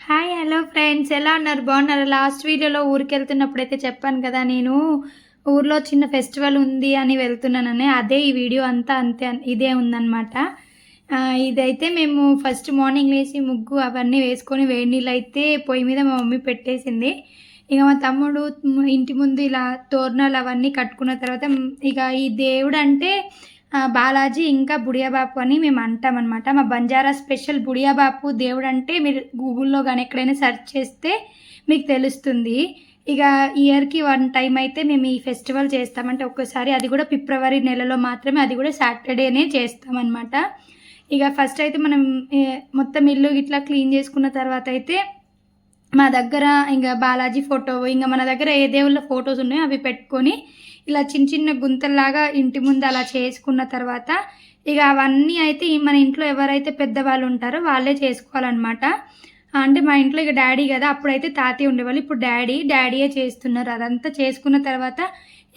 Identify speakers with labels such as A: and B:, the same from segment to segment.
A: Hi hello friends, ఎలా ఉన్నారు? బాగున్నారా? లాస్ట్ వీడియోలో ఊరికెళ్తున్నప్పుడైతే చెప్పాను కదా, నేను ఊర్లో చిన్న ఫెస్టివల్ ఉంది అని వెళ్తున్నానని. అదే ఈ వీడియో అంతా అంతే ఇదే ఉందన్నమాట. ఇదైతే మేము ఫస్ట్ మార్నింగ్ లేచి ముగ్గు అవన్నీ వేసుకొని వేడి నీళ్ళు అయితే పొయ్యి మీద మా మమ్మీ పెట్టేసింది. ఇక మా తమ్ముడు ఇంటి ముందు ఇలా తోరణాలు అవన్నీ కట్టుకున్న తర్వాత ఇక ఈ దేవుడు అంటే బాలాజీ ఇంకా బుడియాబాపు అని మేము అంటామన్నమాట. మా బంజారా స్పెషల్ బుడియాబాపు దేవుడు అంటే మీరు గూగుల్లో కానీ ఎక్కడైనా సెర్చ్ చేస్తే మీకు తెలుస్తుంది. ఇక ఇయర్‌కి 1 టైమ్ అయితే మేము ఈ ఫెస్టివల్ చేస్తామంటే ఒక్కసారి, అది కూడా ఫిబ్రవరి నెలలో మాత్రమే, అది కూడా సాటర్డేనే చేస్తామన్నమాట. ఇక ఫస్ట్ అయితే మనం మొత్తం ఇల్లు ఇట్లా క్లీన్ చేసుకున్న తర్వాత అయితే మా దగ్గర ఇంక బాలాజీ ఫోటో, ఇంక మన దగ్గర ఏ దేవుళ్ళ ఫొటోస్ ఉన్నాయో అవి పెట్టుకొని ఇలా చిన్న చిన్న గుంతల్లాగా ఇంటి ముందు అలా చేసుకున్న తర్వాత ఇక అవన్నీ అయితే మన ఇంట్లో ఎవరైతే పెద్దవాళ్ళు ఉంటారో వాళ్ళే చేసుకోవాలన్నమాట. అంటే మా ఇంట్లో ఇక డాడీ కదా, అప్పుడైతే తాతయ్య ఉండేవాళ్ళు, ఇప్పుడు డాడీయే చేస్తున్నారు. అదంతా చేసుకున్న తర్వాత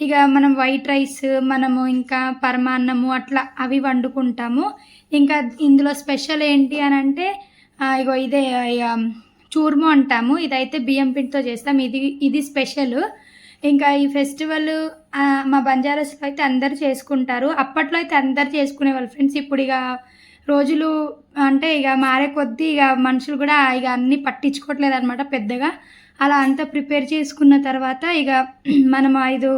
A: ఇక మనం వైట్ రైస్, మనము ఇంకా పరమాన్నము అట్లా అవి వండుకుంటాము. ఇంకా ఇందులో స్పెషల్ ఏంటి అని అంటే ఇగో ఇదే ఇక చూర్ము అంటాము. ఇదైతే బియ్యం పిండితో చేస్తాం. ఇది స్పెషల్. ఇంకా ఈ ఫెస్టివల్ మా బంజారాస్లో అయితే అందరు చేసుకుంటారు. అప్పట్లో అయితే అందరు చేసుకునేవాళ్ళు ఫ్రెండ్స్. ఇప్పుడు ఇక రోజులు అంటే ఇక మారే కొద్దీ ఇక మనుషులు కూడా ఇక అన్నీ పట్టించుకోవట్లేదు అనమాట పెద్దగా. అలా అంతా ప్రిపేర్ చేసుకున్న తర్వాత ఇక మనం 5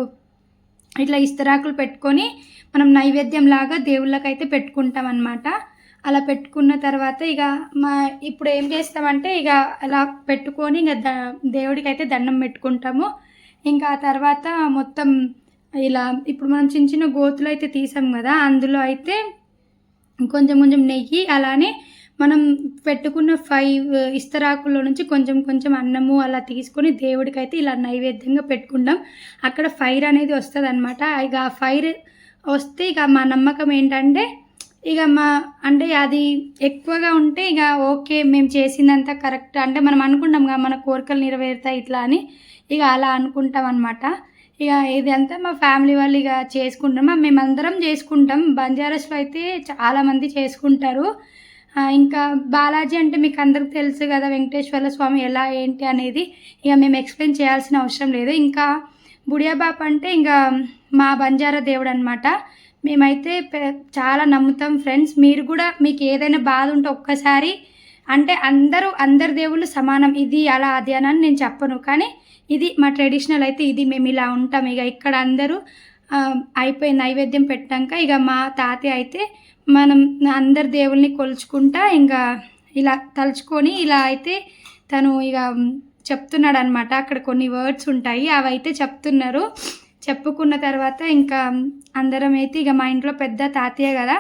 A: ఇట్లా ఇస్తరాకులు పెట్టుకొని మనం నైవేద్యం లాగా దేవుళ్ళకైతే పెట్టుకుంటాం అనమాట. అలా పెట్టుకున్న తర్వాత ఇక ఇప్పుడు ఏం చేస్తామంటే ఇక అలా పెట్టుకొని ఇక దేవుడికైతే దండం పెట్టుకుంటాము. ఇంకా ఆ తర్వాత మొత్తం ఇలా ఇప్పుడు మనం చిన్న చిన్న గోతులు అయితే తీసాం కదా, అందులో అయితే కొంచెం కొంచెం నెయ్యి, అలానే మనం పెట్టుకున్న 5 ఇస్తరాకుల్లో నుంచి కొంచెం కొంచెం అన్నము అలా తీసుకొని దేవుడికైతే ఇలా నైవేద్యంగా పెట్టుకుంటాం. అక్కడ ఫైర్ అనేది వస్తుంది అనమాట. ఇక ఆ ఫైర్ వస్తే ఇక మా నమ్మకం ఏంటంటే ఇక అంటే అది ఎక్కువగా ఉంటే ఇక ఓకే, మేము చేసిందంతా కరెక్ట్ అంటే మనం అనుకుంటాం కదా మన కోరికలు నెరవేరుతాయి ఇట్లా అని. ఇక అలా అనుకుంటాం అనమాట. ఇక ఇదంతా మా ఫ్యామిలీ వాళ్ళు ఇక చేసుకుంటాం, మేమందరం చేసుకుంటాం. బంజారాస్లో అయితే చాలామంది చేసుకుంటారు. ఇంకా బాలాజీ అంటే మీకు అందరికి తెలుసు కదా, వెంకటేశ్వర స్వామి ఎలా ఏంటి అనేది ఇక మేము ఎక్స్ప్లెయిన్ చేయాల్సిన అవసరం లేదు. ఇంకా బుడియాబాపు అంటే ఇంకా మా బంజారా దేవుడు అనమాట. మేమైతే చాలా నమ్ముతాం ఫ్రెండ్స్. మీరు కూడా మీకు ఏదైనా బాధ ఉంటే ఒక్కసారి, అంటే అందరు దేవుళ్ళు సమానం, ఇది అలా అది అని నేను చెప్పను, కానీ ఇది మా ట్రెడిషనల్ అయితే ఇది, మేము ఇలా ఉంటాం. ఇక ఇక్కడ అందరూ అయిపోయి నైవేద్యం పెట్టాక ఇక మా తాతయ్య అయితే మనం అందరు దేవుల్ని కొలుచుకుంటా ఇంకా ఇలా తలుచుకొని ఇలా అయితే తను ఇక చెప్తున్నాడు అనమాట. అక్కడ కొన్ని వర్డ్స్ ఉంటాయి, అవి అయితే చెప్తున్నారు. చెప్పుకున్న తర్వాత ఇంకా అందరం అయితే ఇక మా ఇంట్లో పెద్ద తాతయ్య కదా,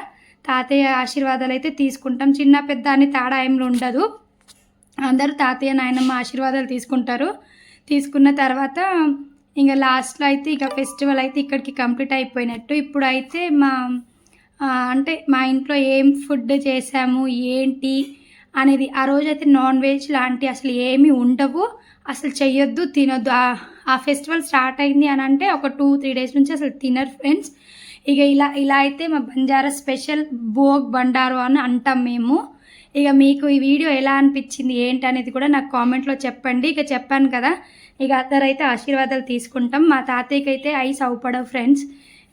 A: తాతయ్య ఆశీర్వాదాలు అయితే తీసుకుంటాం. చిన్న పెద్ద అని తేడా ఏమి ఉండదు, అందరూ తాతయ్య నాయనమ్మ ఆశీర్వాదాలు తీసుకుంటారు. తీసుకున్న తర్వాత ఇంకా లాస్ట్లో అయితే ఇక ఫెస్టివల్ అయితే ఇక్కడికి కంప్లీట్ అయిపోయినట్టు. ఇప్పుడు అయితే అంటే మా ఇంట్లో ఏం ఫుడ్ చేసాము ఏంటి అనేది, ఆ రోజైతే నాన్ వెజ్ లాంటి అసలు ఏమీ ఉండవు, అసలు చెయ్యొద్దు, తినొద్దు. ఆ ఫెస్టివల్ స్టార్ట్ అయింది అని అంటే ఒక 2-3 డేస్ నుంచి అసలు తినరు ఫ్రెండ్స్. ఇక ఇలా అయితే మా బంజారా స్పెషల్ భోగ్ బండారు అని అంటాం మేము. ఇక మీకు ఈ వీడియో ఎలా అనిపించింది ఏంటి అనేది కూడా నాకు కామెంట్లో చెప్పండి. ఇక చెప్పాను కదా, ఇక అందరైతే ఆశీర్వాదాలు తీసుకుంటాం. మా తాతయ్యకి అయితే ఐస్ అవుపడవు ఫ్రెండ్స్.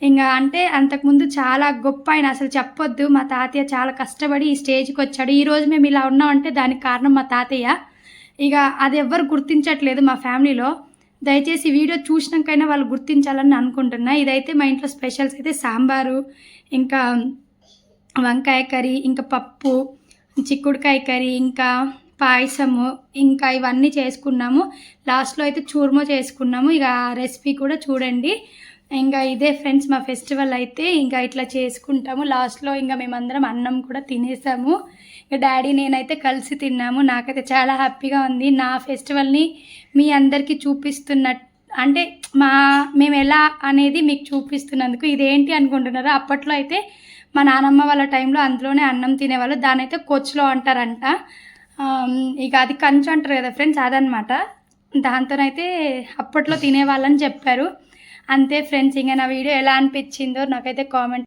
A: ఇంకా అంటే అంతకుముందు చాలా గొప్ప ఆయన, అసలు చెప్పొద్దు. మా తాతయ్య చాలా కష్టపడి ఈ స్టేజ్కి వచ్చాడు. ఈరోజు మేము ఇలా ఉన్నామంటే దానికి కారణం మా తాతయ్య. ఇక అది ఎవ్వరు గుర్తించట్లేదు మా ఫ్యామిలీలో. దయచేసి ఈ వీడియో చూసినాకైనా వాళ్ళు గుర్తించాలని అనుకుంటున్నా. ఇదైతే మా ఇంట్లో స్పెషల్స్ అయితే సాంబారు, ఇంకా వంకాయ కర్రీ, ఇంకా పప్పు, చిక్కుడుకాయ కర్రీ, ఇంకా పాయసము, ఇంకా ఇవన్నీ చేసుకున్నాము. లాస్ట్లో అయితే చూర్మో చేసుకున్నాము. ఇక ఆ రెసిపీ కూడా చూడండి. ఇంకా ఇదే ఫ్రెండ్స్ మా ఫెస్టివల్ అయితే ఇంకా ఇట్లా చేసుకుంటాము. లాస్ట్లో ఇంకా మేమందరం అన్నం కూడా తినేసాము. ఇక డాడీ నేనైతే కలిసి తిన్నాము. నాకైతే చాలా హ్యాపీగా ఉంది. నా ఫెస్టివల్ని మీ అందరికీ అంటే మేము ఎలా అనేది మీకు చూపిస్తున్నందుకు. ఇదేంటి అనుకుంటున్నారో, అప్పట్లో అయితే మా నానమ్మ వాళ్ళ టైంలో అందులోనే అన్నం తినేవాళ్ళు. దాని అయితే కొచ్చులో అంటారంట. ఇక అది కంచు అంటారు కదా ఫ్రెండ్స్, అదనమాట. దాంతోనైతే అప్పట్లో తినేవాళ్ళని చెప్పారు. అంతే ఫ్రెండ్స్. ఇంకా నా వీడియో ఎలా అనిపించిందో నాకైతే కామెంట్